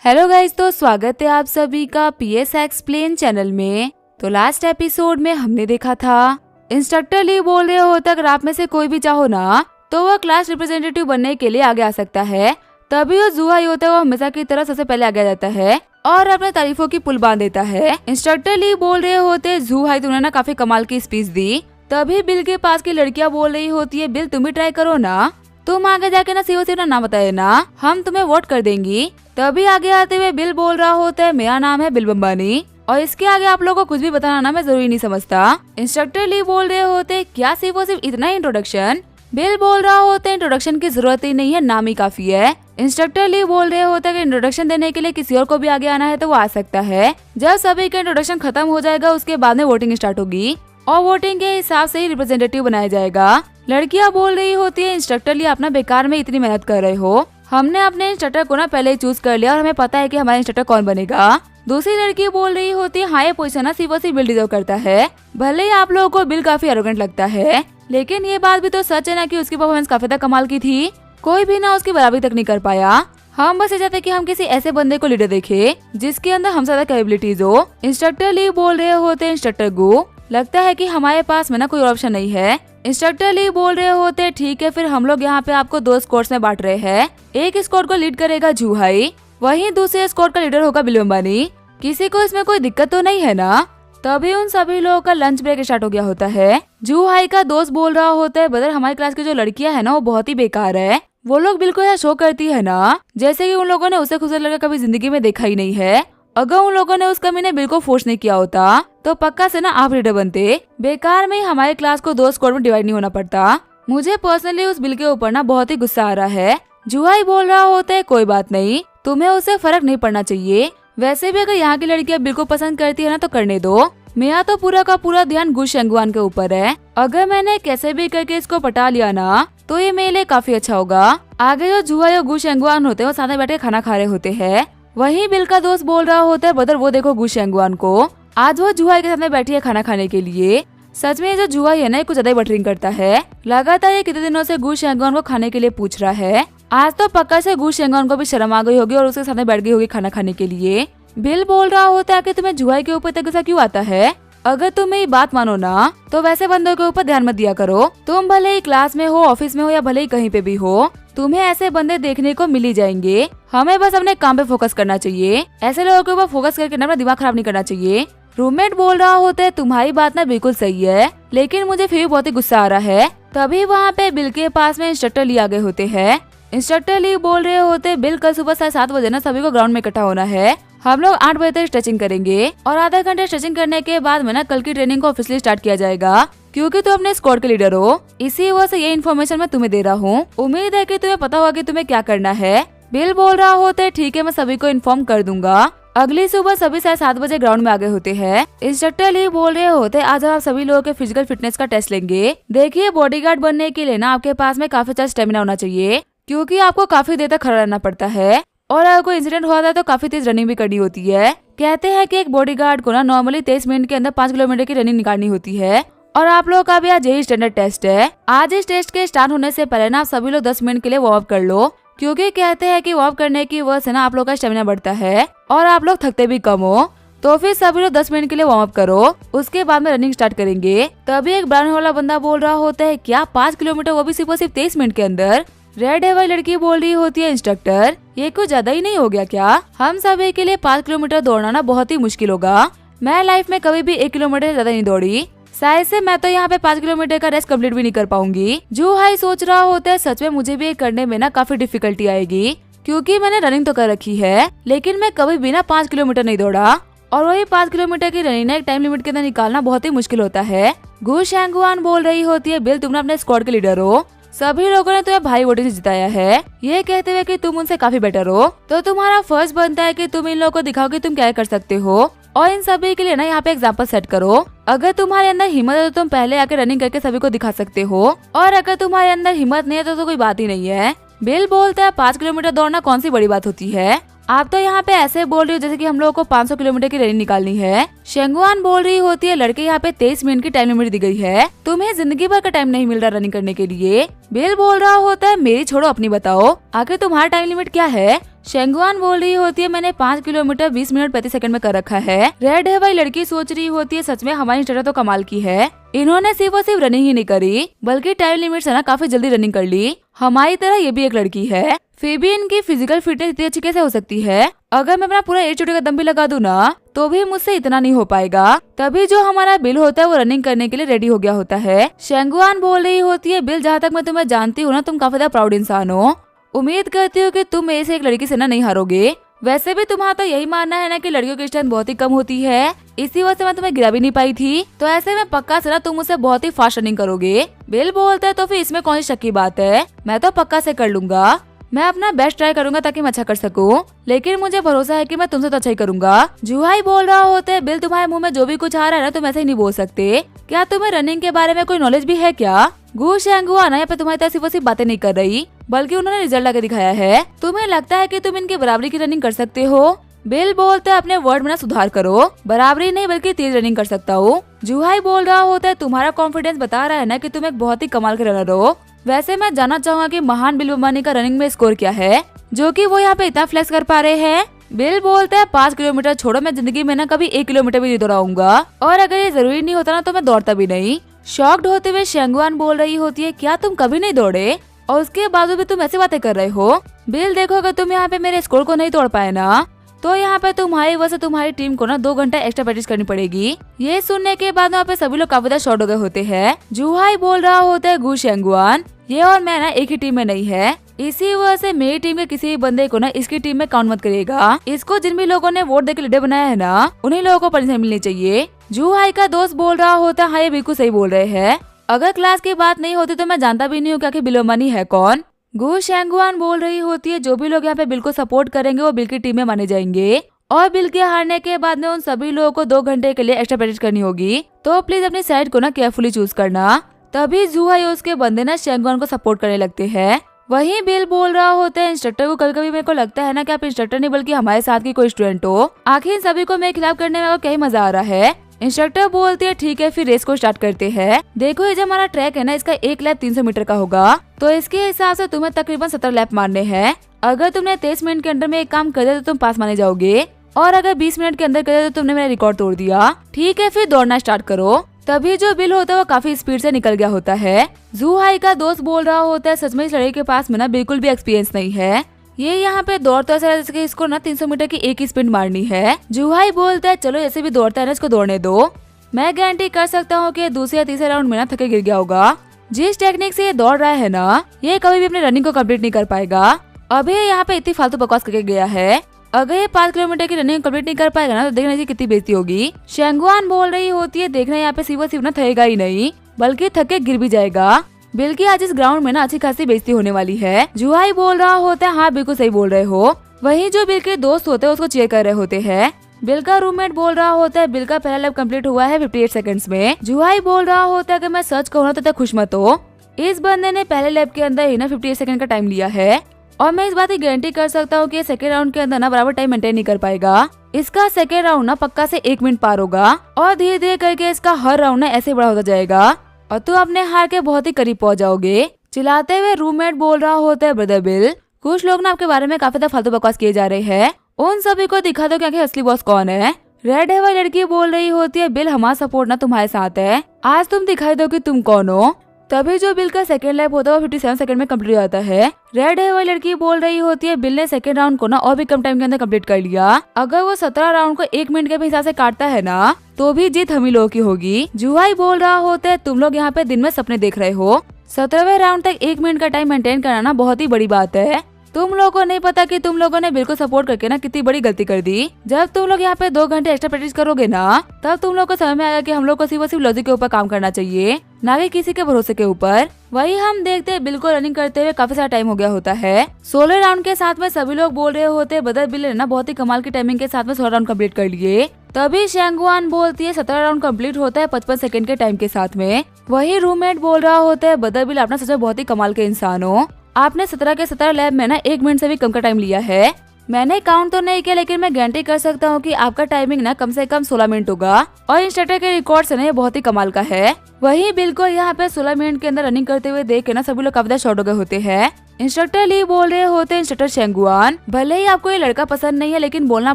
Hello guys, तो स्वागत है आप सभी का पीएस एक्सप्लेन चैनल में। तो लास्ट एपिसोड में हमने देखा था इंस्ट्रक्टर ली बोल रहे होता अगर आप में से कोई भी चाहो ना तो वह क्लास रिप्रेजेंटेटिव बनने के लिए आगे आ सकता है। तभी वो जुहाई होता है वो हमेशा की तरह सबसे पहले आगे आ जाता है और अपने तारीफों की पुल बांध देता है। इंस्ट्रक्टर ली बोल रहे होते जुहाई तुमने ना काफी कमाल की स्पीच दी। तभी बिल के पास की लड़कियां बोल रही होती है बिल तुम भी ट्राई करो ना, तुम आगे जाके ना सिर्फ ना बताए ना, हम तुम्हें वोट कर देंगी। तभी आगे आते हुए बिल बोल रहा होता है मेरा नाम है बिल बम्बानी और इसके आगे आप लोगों को कुछ भी बताना ना मैं जरूरी नहीं समझता। इंस्ट्रक्टर ली बोल रहे होते क्या सिर्फ इतना इंट्रोडक्शन। बिल बोल रहा होता है इंट्रोडक्शन की जरूरत ही नहीं है, नाम ही काफी है। इंस्ट्रक्टर ली बोल रहे होता है कि इंट्रोडक्शन देने के लिए किसी और को भी आगे आना है तो वो आ सकता है। जब सभी का इंट्रोडक्शन खत्म हो जाएगा उसके बाद में वोटिंग स्टार्ट होगी और वोटिंग के हिसाब से ही रिप्रेजेंटेटिव बनाया जाएगा। लड़कियां बोल रही होती है इंस्ट्रक्टर ली अपना बेकार में इतनी मेहनत कर रहे हो, हमने अपने इंस्ट्रक्टर को ना पहले ही चूज कर लिया और हमें पता है कि हमारा इंस्ट्रक्टर कौन बनेगा। दूसरी लड़की बोल रही होती है हाँ ये पोजीशन ना सिर्फ बिल डिजर्व करता है। भले ही आप लोगों को बिल काफी एरोगेंट लगता है लेकिन ये बात भी तो सच है ना कि उसकी परफॉर्मेंस काफी तक कमाल की थी, कोई भी ना उसकी बराबरी तक नहीं कर पाया। हम बस ये चाहते कि हम किसी ऐसे बंदे को लीडर देखे जिसके अंदर हम ज्यादा कैपेबिलिटीज हो। इंस्ट्रक्टर ली बोल रहे होते इंस्ट्रक्टर गो लगता है कि हमारे पास में ना कोई ऑप्शन नहीं है। इंस्ट्रक्टर ली बोल रहे होते ठीक है फिर हम लोग यहाँ पे आपको दो स्क्वाड्स में बांट रहे हैं, एक स्क्वाड को लीड करेगा जुहाई, वहीं दूसरे स्क्वाड का लीडर होगा बिल बम्बानी। किसी को इसमें कोई दिक्कत तो नहीं है ना। तभी उन सभी लोगों का लंच ब्रेक स्टार्ट हो गया होता है। जुहाई का दोस्त बोल रहा होता है बदर हमारी क्लास की जो लड़कियां है ना वो बहुत ही बेकार है, वो लोग बिल्कुल यहाँ शो करती है ना जैसे कि उन लोगों ने उसे खूबसूरत लड़का कभी जिंदगी में देखा ही नहीं है। अगर उन लोगों ने उस कमी ने बिल को फोर्स नहीं किया होता तो पक्का से ना आप लीडर बनते। बेकार में हमारे क्लास को दो स्क्वाड में डिवाइड नहीं होना पड़ता। मुझे पर्सनली उस बिल के ऊपर ना बहुत ही गुस्सा आ रहा है। जुहाई बोल रहा होता है कोई बात नहीं, तुम्हें उससे फर्क नहीं पड़ना चाहिए, वैसे भी अगर यहाँ की लड़कियां बिल को पसंद करती है ना तो करने दो। मेरा तो पूरा का पूरा ध्यान गु शेंगवान के ऊपर है, अगर मैंने कैसे भी करके इसको पटा लिया ना तो ये मेरे लिए काफी अच्छा होगा। आगे जो जुहाई और गु शेंगवान होते हैं वो साथ में बैठ के खाना खा रहे होते हैं। वहीं बिल का दोस्त बोल रहा होता है बदर वो देखो गु शेंगवान को, आज वो जुहाई के साथ में बैठी है खाना खाने के लिए। सच में जो जुहाई है ना कुछ ज्यादा बटरिंग करता है, लगातार ये कितने दिनों से गु शेंगवान को खाने के लिए पूछ रहा है। आज तो पक्का से गु शेंगवान को भी शर्म आ गई होगी और उसके साथ में बैठ गई होगी खाना खाने के लिए। बिल बोल रहा होता है कि तुम्हें जुहाई के ऊपर गुस्सा क्यों आता है, अगर तुम मेरी बात मानो ना तो वैसे बंदों के ऊपर ध्यान मत दिया करो। तुम भले ही क्लास में हो, ऑफिस में हो या भले ही कहीं पे भी हो, तुम्हें ऐसे बंदे देखने को मिल ही जाएंगे। हमें बस अपने काम पे फोकस करना चाहिए, ऐसे लोगों के ऊपर फोकस करके ना अपना दिमाग खराब नहीं करना चाहिए। रूममेट बोल रहा होता है तुम्हारी बात ना बिल्कुल सही है लेकिन मुझे फिर भी बहुत ही गुस्सा आ रहा है। तभी वहाँ पे बिल के पास में इंस्ट्रक्टर ली आ गए होते हैं। इंस्ट्रक्टर ली बोल रहे होते बिल कल सुबह 7:30 बजे ना सभी को ग्राउंड में इकट्ठा होना है, हम लोग 8 बजे तक स्ट्रेचिंग करेंगे और आधा घंटे स्ट्रेचिंग करने के बाद में ना कल की ट्रेनिंग को ऑफिशियली स्टार्ट किया जाएगा। क्योंकि तुम अपने स्क्वाड के लीडर हो इसी वजह से ये इन्फॉर्मेशन मैं तुम्हें दे रहा हूँ, उम्मीद है कि तुम्हें पता होगा कि तुम्हें क्या करना है। बिल बोल रहा होता है ठीक है मैं सभी को इन्फॉर्म कर दूंगा। अगली सुबह सभी 7:30 बजे ग्राउंड में आ गए होते हैं। इंस्ट्रक्टर ली बोल रहे होते आज आप सभी लोगों के फिजिकल फिटनेस का टेस्ट लेंगे। देखिए बॉडीगार्ड बनने के लिए ना आपके पास में काफी अच्छा स्टेमिना होना चाहिए क्योंकि आपको काफी देर तक खड़ा रहना पड़ता है और अगर कोई इंसिडेंट हुआ था तो काफी तेज रनिंग भी करनी होती है। कहते हैं कि एक बॉडीगार्ड को ना नॉर्मली 23 मिनट के अंदर 5 किलोमीटर की रनिंग निकालनी होती है और आप लोगों का भी आज यही स्टैंडर्ड टेस्ट है। आज इस टेस्ट के स्टार्ट होने से पहले ना आप सभी लोग 10 मिनट के लिए वार्म अप कर लो क्योंकि कहते हैं कि वार्म करने की वजह से ना आप लोग का स्टेमिना बढ़ता है और आप लोग थकते भी कम हो। तो फिर सभी लोग 10 मिनट के लिए वार्म अप करो, उसके बाद में रनिंग स्टार्ट करेंगे। तभी एक ब्राउन वाला बंदा बोल रहा होता है क्या 5 किलोमीटर वो भी सिर्फ 23 मिनट के अंदर। रेड है वाली लड़की बोल रही होती है इंस्ट्रक्टर ये कुछ ज्यादा ही नहीं हो गया क्या, हम सभी के लिए 5 किलोमीटर दौड़ना ना बहुत ही मुश्किल होगा। मैं लाइफ में कभी भी 1 किलोमीटर से ज्यादा नहीं दौड़ी, शायद से मैं तो यहाँ पे 5 किलोमीटर का रेस कंप्लीट भी नहीं कर पाऊंगी। जुहाई सोच रहा होता है सच में मुझे भी ये करने में ना काफी डिफिकल्टी आएगी क्योंकि मैंने रनिंग तो कर रखी है लेकिन मैं कभी भी ना 5 किलोमीटर नहीं दौड़ा और वही 5 किलोमीटर की रनिंग एक टाइम लिमिट के अंदर निकालना बहुत ही मुश्किल होता है। गु शेंगवान बोल रही होती है बिल तुम ना अपने स्क्वाड के लीडर हो, सभी लोगों ने तुम्हें भाई वोटिंग से जिताया है, ये कहते हुए कि तुम उनसे काफी बेटर हो तो तुम्हारा फर्ज बनता है कि तुम इन लोगों को दिखाओ कि तुम क्या कर सकते हो और इन सभी के लिए ना यहाँ पे एग्जाम्पल सेट करो। अगर तुम्हारे अंदर हिम्मत है तो तुम पहले आके रनिंग करके सभी को दिखा सकते हो और अगर तुम्हारे अंदर हिम्मत नहीं है तो कोई बात ही नहीं है। बिल बोलता है 5 किलोमीटर दौड़ना कौन सी बड़ी बात होती है, आप तो यहाँ पे ऐसे बोल रही हो जैसे कि हम लोगों को 500 किलोमीटर की रनिंग निकालनी है। शेंगवान बोल रही होती है लड़के यहाँ पे 23 मिनट की टाइम लिमिट दी गई है, तुम्हें जिंदगी भर का टाइम नहीं मिल रहा रनिंग करने के लिए। बिल बोल रहा होता है मेरी छोड़ो अपनी बताओ, आखिर तुम्हारा टाइम लिमिट क्या है। शेंगुआन बोल रही होती है मैंने 5 किलोमीटर 20 मिनट प्रति सेकंड में कर रखा है। रेड है भाई लड़की सोच रही होती है सच में हमारी इंस्ट्रक्टर तो कमाल की है, इन्होंने सिर्फ और सिर्फ रनिंग ही नहीं करी बल्कि टाइम लिमिट से ना काफी जल्दी रनिंग कर ली। हमारी तरह ये भी एक लड़की है, फिर भी इनकी फिजिकल फिटनेस इतनी अच्छी कैसे हो सकती है। अगर मैं अपना पूरा 1 चोटी का दम भी लगा दूं ना तो भी मुझसे इतना नहीं हो पाएगा। तभी जो हमारा बिल होता है वो रनिंग करने के लिए रेडी हो गया होता है। शेंगुआन बोल रही होती है बिल जहाँ तक मैं तुम्हें जानती हूँ ना तुम काफी ज्यादा प्राउड इंसान हो, उम्मीद करती हूँ कि तुम मेरे से एक लड़की से ना नहीं हारोगे। वैसे भी तुम्हारा तो यही मानना है ना कि लड़कियों की स्ट्रेंथ बहुत ही कम होती है, इसी वजह से मैं तुम्हें गिरा भी नहीं पाई थी, तो ऐसे में पक्का से ना तुम मुझसे बहुत ही फास्ट रनिंग करोगे। बिल बोलता है तो फिर इसमें कौन सी शक की बात है, मैं तो पक्का से कर लूंगा। मैं अपना बेस्ट ट्राई करूंगा ताकि मैं अच्छा कर सकूं, लेकिन मुझे भरोसा है कि मैं तुमसे तो अच्छा ही करूंगा। जुहाई बोल रहा होता है बिल तुम्हारे मुंह में जो भी कुछ आ रहा है ना तुम ऐसे ही नहीं बोल सकते, क्या तुम्हें रनिंग के बारे में कोई नॉलेज भी है क्या। गु शेंगुआ ना यहाँ पे तुम्हारी तरह सिर्फ बातें नहीं कर रही बल्कि उन्होंने रिजल्ट लाके दिखाया है। तुम्हें लगता है कि तुम इनके बराबरी की रनिंग कर सकते हो। बिल बोलता है अपने वर्ड में ना सुधार करो, बराबरी नहीं बल्कि तेज रनिंग कर सकता हूँ। जुहाई बोल रहा होता है तुम्हारा कॉन्फिडेंस बता रहा है ना कि तुम एक बहुत ही कमाल के रनर हो। वैसे मैं जानना चाहूंगा कि महान बिल बम्बानी का रनिंग में स्कोर क्या है जो कि वो यहाँ पे इतना फ्लेक्स कर पा रहे हैं। बिल बोलता है 5 किलोमीटर छोड़ो, मैं जिंदगी में ना कभी 1 किलोमीटर भी नहीं दौड़ाऊंगा, और अगर ये जरूरी नहीं होता ना तो मैं दौड़ता भी नहीं। शॉक्ड होते हुए शेंगुआन बोल रही होती है क्या तुम कभी नहीं दौड़े और उसके बावजूद भी तुम ऐसी बातें कर रहे हो। बिल देखो अगर तुम यहाँ पे मेरे स्कोर को नहीं तोड़ पाए ना तो यहाँ पे तुम्हारी वजह से तुम्हारी टीम को ना 2 घंटे एक्स्ट्रा प्रैक्टिस करनी पड़ेगी। ये सुनने के बाद वहाँ पे सभी लोग काफी ज्यादा शॉर्ट हो गए होते हैं। जुहाई बोल रहा होता है गु शेंगुआन ये और मैं ना एक ही टीम में नहीं है, इसी वजह से मेरी टीम के किसी भी बंदे को ना इसकी टीम में काउंट मत करिएगा। इसको जिन भी लोगों ने वोट देकर लीडर बनाया है ना उन्हीं लोगों को पनिशमेंट मिलनी चाहिए। जुहाई का दोस्त बोल रहा होता है हाँ ये बिल्कुल सही बोल रहे हैं, अगर क्लास की बात नहीं होती तो मैं जानता भी नहीं हूँ क्या बिल बम्बानी है कौन। गु शेंगुआन बोल रही होती है जो भी लोग यहाँ पे बिल को सपोर्ट करेंगे वो बिल की टीम में माने जाएंगे, और बिल के हारने के बाद में उन सभी लोगों को 2 घंटे के लिए एक्स्ट्रा प्रैक्टिस करनी होगी, तो प्लीज अपनी साइड को ना केयरफुली चूज करना। तभी जुहाई और उसके बंदे ना शेंगुआन को सपोर्ट करने लगते हैं। वहीं बिल बोल रहा होता है इंस्ट्रक्टर को कभी कभी मेरे को लगता है ना कि आप इंस्ट्रक्टर नहीं बल्कि हमारे साथ की कोई स्टूडेंट हो, आखिर इन सभी को मेरे खिलाफ करने में क्या मजा आ रहा है। इंस्ट्रक्टर बोलते हैं ठीक है फिर रेस को स्टार्ट करते हैं। देखो ये जो हमारा ट्रैक है ना इसका एक लैप 300 मीटर का होगा, तो इसके हिसाब से तुम्हें तकरीबन 17 लैप मारने हैं। अगर तुमने 23 मिनट के अंदर में एक काम कर दिया तो तुम पास माने जाओगे, और अगर 20 मिनट के अंदर कर दिया तो तुमने मेरा रिकॉर्ड तोड़ दिया। ठीक है फिर दौड़ना स्टार्ट करो। तभी जो बिल होता है वो काफी स्पीड से निकल गया होता है। जुहाई का दोस्त बोल रहा होता है सच में इस लड़के के पास में ना बिल्कुल भी एक्सपीरियंस नहीं है, ये यहाँ पे दौड़ता है जैसे कि इसको ना 300 मीटर की एक ही स्पिन मारनी है। जुहाई बोलता है चलो ऐसे भी दौड़ता है ना इसको दौड़ने दो, मैं गारंटी कर सकता हूँ कि दूसरे या तीसरे राउंड में ना थके गिर गया होगा। जिस टेक्निक से ये दौड़ रहा है ना ये कभी भी अपनी रनिंग को कंप्लीट नहीं कर पाएगा। अभी यहाँ पे इतनी फालतू बकवास करके गया है, अगर ये 5 किलोमीटर की रनिंग कंप्लीट नहीं कर पाएगा ना तो देखना कितनी बेइज्जती होगी। शेंगुआन बोल रही होती है देखना यहाँ पे सिर्फ ना थकेगा ही नहीं बल्कि थके गिर भी जाएगा, बल्कि आज इस ग्राउंड में ना अच्छी खासी बेइज्जती होने वाली है। जुहाई बोल रहा होता है हाँ बिल्कुल सही बोल रहे हो। वहीं जो बिल के दोस्त होते हैं उसको चेयर कर रहे होते हैं। बिल का रूममेट बोल रहा होता है बिल का पहला लैप कंप्लीट हुआ है 58 सेकंड्स में। जुहाई बोल रहा होता है कि मैं सच कहूँ तो खुश मत हो, इस बंदे ने पहले लैप के अंदर ही ना 58 सेकंड का टाइम लिया है, और मैं इस बात की गारंटी कर सकता हूँ कि सेकंड राउंड के अंदर ना बराबर टाइम मेंटेन नहीं कर पाएगा। इसका सेकंड राउंड ना पक्का से 1 मिनट पार होगा, और धीरे धीरे करके इसका हर राउंड ना ऐसे बड़ा होता जाएगा और तुम अपने हार के बहुत ही करीब पहुंच जाओगे। चिल्लाते हुए रूममेट बोल रहा होता है ब्रदर बिल कुछ लोग ना आपके बारे में काफी फालतू बकवास किए जा रहे हैं, उन सभी को दिखा दो कि आखिर असली बॉस कौन है। रेड है वाली लड़की बोल रही होती है बिल हमारा सपोर्ट ना तुम्हारे साथ है, आज तुम दिखाई दो कि तुम कौन हो। तभी जो बिल का सेकंड लैप होता है वो 57 सेकंड में कंप्लीट हो जाता है। रेड है वाली लड़की बोल रही होती है बिल ने सेकंड राउंड को ना और भी कम टाइम के अंदर कंप्लीट कर लिया, अगर वो 17 राउंड को 1 मिनट के भी हिसाब से काटता है ना तो भी जीत हम ही लोगों की होगी। जुहाई बोल रहा होता है तुम लोग यहाँ पे दिन में सपने देख रहे हो, 17वें राउंड तक 1 मिनट का टाइम मेंटेन करना ना बहुत ही बड़ी बात है। तुम लोगों को नहीं पता कि तुम लोगों ने बिल्कुल सपोर्ट करके ना कितनी बड़ी गलती कर दी। जब तुम लोग यहाँ पे 2 घंटे एक्स्ट्रा प्रैक्टिस करोगे ना तब तुम लोग को समझ में आएगा कि हम लोग को सिर्फ लॉजिक के ऊपर काम करना चाहिए, ना कि किसी के भरोसे के ऊपर। वही हम देखते हैं बिल को रनिंग करते हुए काफी सारा टाइम हो गया होता है। 16 राउंड के साथ में सभी लोग बोल रहे होते हैं बदर बिल ने ना बहुत ही कमाल की टाइमिंग के साथ में 16 राउंड कंप्लीट कर लिए। तभी शेंगुआन बोलती है 17 राउंड कंप्लीट होता है 55 सेकंड के टाइम के साथ में। वही रूममेट बोल रहा होता है बदर बिल अपना सच में बहुत ही कमाल के इंसान हो, आपने 17 के 17 लैब में ना 1 मिनट से भी कम का टाइम लिया है। मैंने काउंट तो नहीं किया, लेकिन मैं गारंटी कर सकता हूँ कि आपका टाइमिंग ना कम से कम 16 मिनट होगा और इंस्ट्रक्टर के रिकॉर्ड से ना ये बहुत ही कमाल का है। वही बिल्कुल यहाँ पे 16 मिनट के अंदर रनिंग करते हुए देख के ना सभी लोग काफी ज्यादा शॉर्ट हो गए होते हैं। इंस्ट्रक्टर ली बोल रहे होते हैं इंस्ट्रक्टर शेंगुआन, भले ही आपको ये लड़का पसंद नहीं है लेकिन बोलना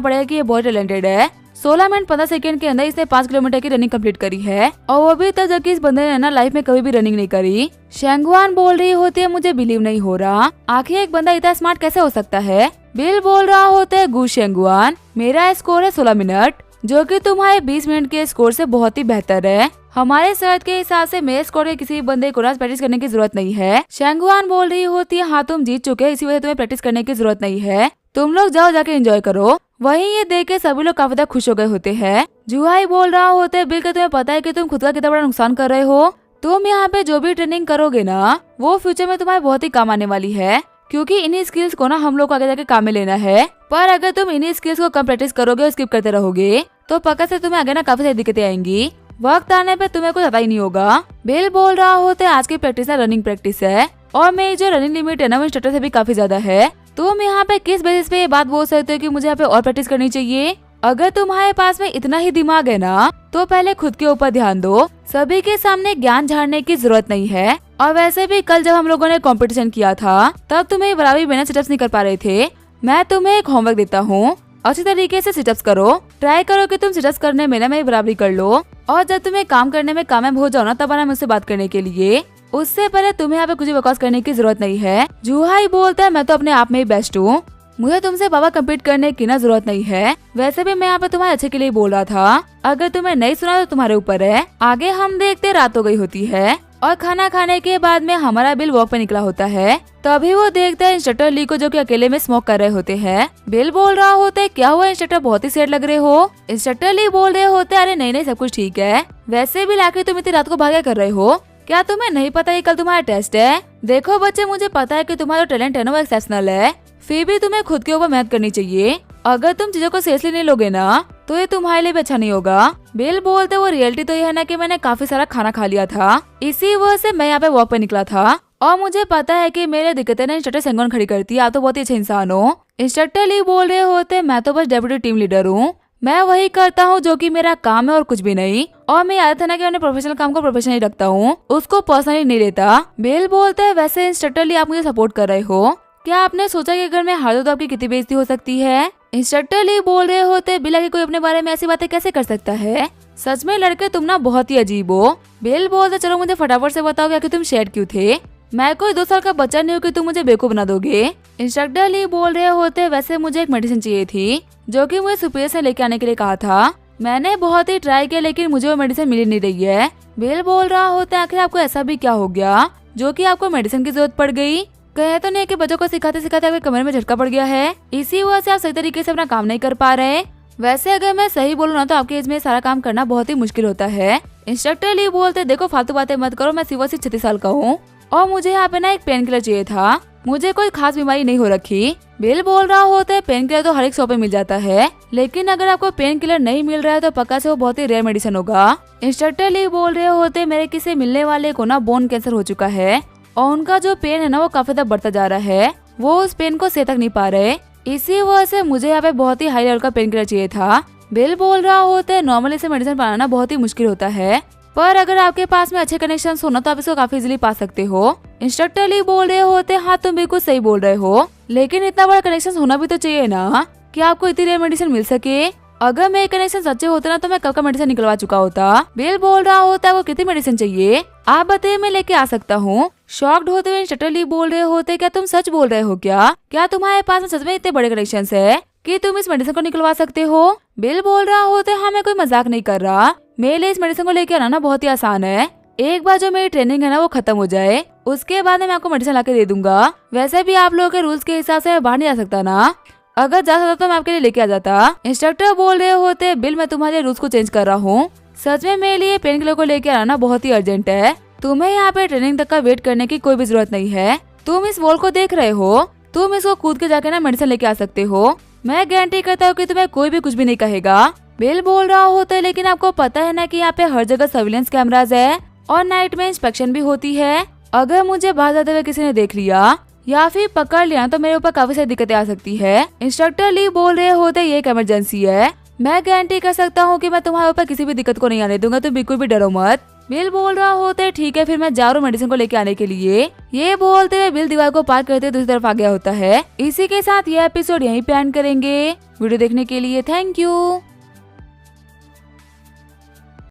पड़ेगा कि ये बहुत टैलेंटेड है। 16 मिनट 15 सेकंड के अंदर इसने 5 किलोमीटर की रनिंग कंप्लीट करी है और वो भी तब जबकि इस बंदे ने ना लाइफ में कभी भी रनिंग नहीं करी। शेंगुआन बोल रही होती है मुझे बिलीव नहीं हो रहा, आखिर एक बंदा इतना स्मार्ट कैसे हो सकता है। बिल बोल रहा होता है गु शेंगुआन, मेरा स्कोर है 16 मिनट जो कि तुम्हारे 20 मिनट के स्कोर से बहुत ही बेहतर है। हमारे शर्त के हिसाब से मेरे स्कोर के किसी बंदे को प्रैक्टिस करने की जरूरत नहीं है। शेंगुआन बोल रही होती है हाँ तुम जीत चुके, इसी वजह तुम्हें प्रैक्टिस करने की जरूरत नहीं है, तुम लोग जाओ जाके एंजॉय करो। वहीं ये देख के सभी लोग काफी खुश हो गए होते हैं। जुहाई बोल रहा होता है बिल का तुम्हें पता है कि तुम खुद का कितना बड़ा नुकसान कर रहे हो, तुम यहाँ पे जो भी ट्रेनिंग करोगे ना वो फ्यूचर में तुम्हारे बहुत ही काम आने वाली है, क्योंकि इन्हीं स्किल्स को ना हम लोग को आगे जाके काम में लेना है। पर अगर तुम इन्हीं स्किल्स को कम प्रैक्टिस करोगे और स्किप करते रहोगे तो पक्का से तुम्हें आगे ना काफी सारी दिक्कतें आएंगी, वक्त आने पे तुम्हें कुछ पता ही नहीं होगा। बिल बोल रहा होता है आज की प्रैक्टिस ना रनिंग प्रैक्टिस है और मेरी जो रनिंग लिमिट है ना वो इंस्ट्रक्टर से भी काफी ज्यादा है। तुम यहाँ पे किस बेसिस पे ये बात बोल सकते हो कि मुझे यहाँ पे और प्रैक्टिस करनी चाहिए। अगर तुम्हारे पास में इतना ही दिमाग है ना तो पहले खुद के ऊपर ध्यान दो, सभी के सामने ज्ञान झाड़ने की जरूरत नहीं है। और वैसे भी कल जब हम लोगों ने कंपटीशन किया था तब तुम्हें बराबरी बिना सिटअप्स नहीं कर पा रहे थे। मैं तुम्हें एक होमवर्क देता हूँ, अच्छी तरीके से सिटअप्स करो, ट्राई करो कि तुम सिटअप्स करने में ना मेरी बराबरी कर लो और जब तुम्हें काम करने में कामयाब हो जाओ ना तब आना मुझसे बात करने के लिए, उससे पहले तुम्हें यहाँ पे कुछ बकवास करने की जरूरत नहीं है। जुहाई बोलता है मैं तो अपने आप में ही बेस्ट हूँ, मुझे तुमसे बाबा कम्पीट करने की ना जरूरत नहीं है, वैसे भी मैं यहाँ पे तुम्हारे अच्छे के लिए बोल रहा था, अगर तुम्हें नहीं सुना तो तुम्हारे ऊपर है। आगे हम देखते रात हो गई होती है और खाना खाने के बाद में हमारा बिल वॉक पे निकला होता है, तभी वो देखता है इंस्ट्रक्टर ली को जो कि अकेले में स्मोक कर रहे होते हैं। बिल बोल रहा होता है क्या हुआ इंस्ट्रक्टर, बहुत ही सैड लग रहे हो। इंस्ट्रक्टर ली बोल रहे होते अरे नहीं सब कुछ ठीक है, वैसे भी लाके तुम इतनी रात को भाग्य कर रहे हो, क्या तुम्हें नहीं पता ये कल तुम्हारा टेस्ट है। देखो बच्चे मुझे पता है कि तुम्हारा टैलेंट है ना वो एक्सेप्शनल है, फिर भी तुम्हें खुद के ऊपर मेहनत करनी चाहिए, अगर तुम चीजों को सीरियसली नहीं लोगे ना तो ये तुम्हारे लिए भी अच्छा नहीं होगा। बिल बोलते वो रियलिटी तो ये है ना कि मैंने काफी सारा खाना खा लिया था, इसी वजह से मैं यहाँ पे वॉक पे निकला था और मुझे पता है कि मेरे दिक्कतें ना इंस्ट्रक्टर शेंगुआन खड़ी करती है, आप तो बहुत ही अच्छे इंसान हो। इंस्ट्रक्टर ली बोल रहे होते मैं तो बस डेप्यूटी टीम लीडर हूँ, मैं वही करता हूँ जो कि मेरा काम है और कुछ भी नहीं, और मैं आदत है ना कि मैंने प्रोफेशनल काम को प्रोफेशनली रखता हूँ, उसको पर्सनली नहीं लेता। बिल बोलते है वैसे इंस्ट्रक्टर ली आप मुझे सपोर्ट कर रहे हो, क्या आपने सोचा कि अगर मैं हार दूं तो आपकी कितनी बेइज्जती हो सकती है। इंस्ट्रक्टर ली बोल रहे होते बिल कि कोई अपने बारे में ऐसी बातें कैसे कर सकता है, सच में लड़के तुम ना बहुत ही अजीब हो। बिल बोलते चलो मुझे फटाफट से बताओ कि तुम शेड क्यों थे, मैं कोई 2 साल का बच्चा नहीं हूँ कि तुम मुझे बेवकूफ बना दोगे। इंस्ट्रक्टर ली बोल रहे होते वैसे मुझे एक मेडिसिन चाहिए थी जो कि मुझे सुपीरियर से लेके आने के लिए कहा था, मैंने बहुत ही ट्राई किया लेकिन मुझे वो मेडिसिन मिल नहीं रही है। बिल बोल रहा होता है आखिर आपको ऐसा भी क्या हो गया जो कि आपको मेडिसिन की जरूरत पड़ गई, कहे तो नहीं कि बच्चों को सिखाते सिखाते आपके कमरे में झटका पड़ गया है, इसी वजह से आप सही तरीके से अपना काम नहीं कर पा रहे। वैसे अगर मैं सही बोलूँ ना तो आपके एज में सारा काम करना बहुत ही मुश्किल होता है। इंस्ट्रक्टर ली बोलते देखो फालतू बातें मत करो, मैं सिर्फ 36 साल का हूँ और मुझे यहाँ पे ना एक पेन किलर चाहिए था, मुझे कोई खास बीमारी नहीं हो रखी। बिल बोल रहा होता है पेन किलर तो हर एक शॉप पे मिल जाता है, लेकिन अगर आपको पेन किलर नहीं मिल रहा है तो पक्का से वो बहुत ही रेयर मेडिसिन होगा। इंस्ट्रक्टर ली बोल रहे होते मेरे किसी मिलने वाले को ना बोन कैंसर हो चुका है और उनका जो पेन है ना वो काफी ज्यादा बढ़ता जा रहा है, वो उस पेन को सह तक नहीं पा रहे, इसी वजह से मुझे यहाँ पे बहुत ही हाई लेवल का पेन किलर चाहिए था। बिल बोल रहा होता है नॉर्मली से मेडिसिन बनाना बहुत ही मुश्किल होता है, पर अगर आपके पास में अच्छे कनेक्शन हो ना तो आप इसको काफी इजीली पा सकते हो। इंस्ट्रक्टर ली बोल रहे होते हाँ तुम बिल्कुल सही बोल रहे हो, लेकिन इतना बड़ा कनेक्शन होना भी तो चाहिए ना कि आपको इतनी रेयर मेडिसिन मिल सके, अगर मेरे कनेक्शन सच्चे होते ना तो मैं कब का मेडिसिन निकलवा चुका होता। बिल बोल रहा होता है वो कितनी मेडिसिन चाहिए, आप बताइए मैं लेके आ सकता हूँ। शॉक्ड होते हुए इंस्ट्रक्टर ली बोल रहे होते क्या तुम सच बोल रहे हो, क्या तुम्हारे पास में सच में इतने बड़े कनेक्शन है कि तुम इस मेडिसिन को निकलवा सकते हो। बिल बोल रहा होते हाँ मैं कोई मजाक नहीं कर रहा, मेरे लिए इस मेडिसिन को लेके आना बहुत ही आसान है, एक बार जो मेरी ट्रेनिंग है ना वो खत्म हो जाए उसके बाद मैं आपको मेडिसिन लाके दे दूंगा, वैसे भी आप लोगों के रूल्स के हिसाब से मैं बाहर नहीं आ सकता ना, अगर जा सकता तो मैं आपके लिए लेके आ जाता। इंस्ट्रक्टर बोल रहे होते बिल मैं तुम्हारे रूल्स को चेंज कर रहा हूँ, सच में मेरे लिए पेन किलर को लेके आना बहुत ही अर्जेंट है, तुम्हें यहाँ पे ट्रेनिंग तक का वेट करने की कोई भी जरूरत नहीं है, तुम इस वॉल को देख रहे हो, तुम इसको कूद के जाके ना मेडिसिन लेके आ सकते हो, मैं गारंटी करता हूँ कि तुम्हें कोई भी कुछ भी नहीं कहेगा। बिल बोल रहा होता है लेकिन आपको पता है ना कि यहाँ पे हर जगह सर्विलेंस कैमराज है और नाइट में इंस्पेक्शन भी होती है, अगर मुझे बाहर जाते हुए किसी ने देख लिया या फिर पकड़ लिया तो मेरे ऊपर काफी सारी दिक्कतें आ सकती है। इंस्ट्रक्टर ली बोल रहे होते ये एक इमरजेंसी है, मैं गारंटी कर सकता हूँ कि मैं तुम्हारे ऊपर किसी भी दिक्कत को नहीं आने दूंगा, तो बिल्कुल भी डरो मत। बिल बोल रहा होता है ठीक है फिर मैं जा रहा हूँ मेडिसिन को लेके आने के लिए। ये बोलते हुए बिल दीवार को पार करते दूसरी तरफ आ गया होता है। इसी के साथ ये एपिसोड यहीं पे एंड करेंगे। वीडियो देखने के लिए थैंक यू।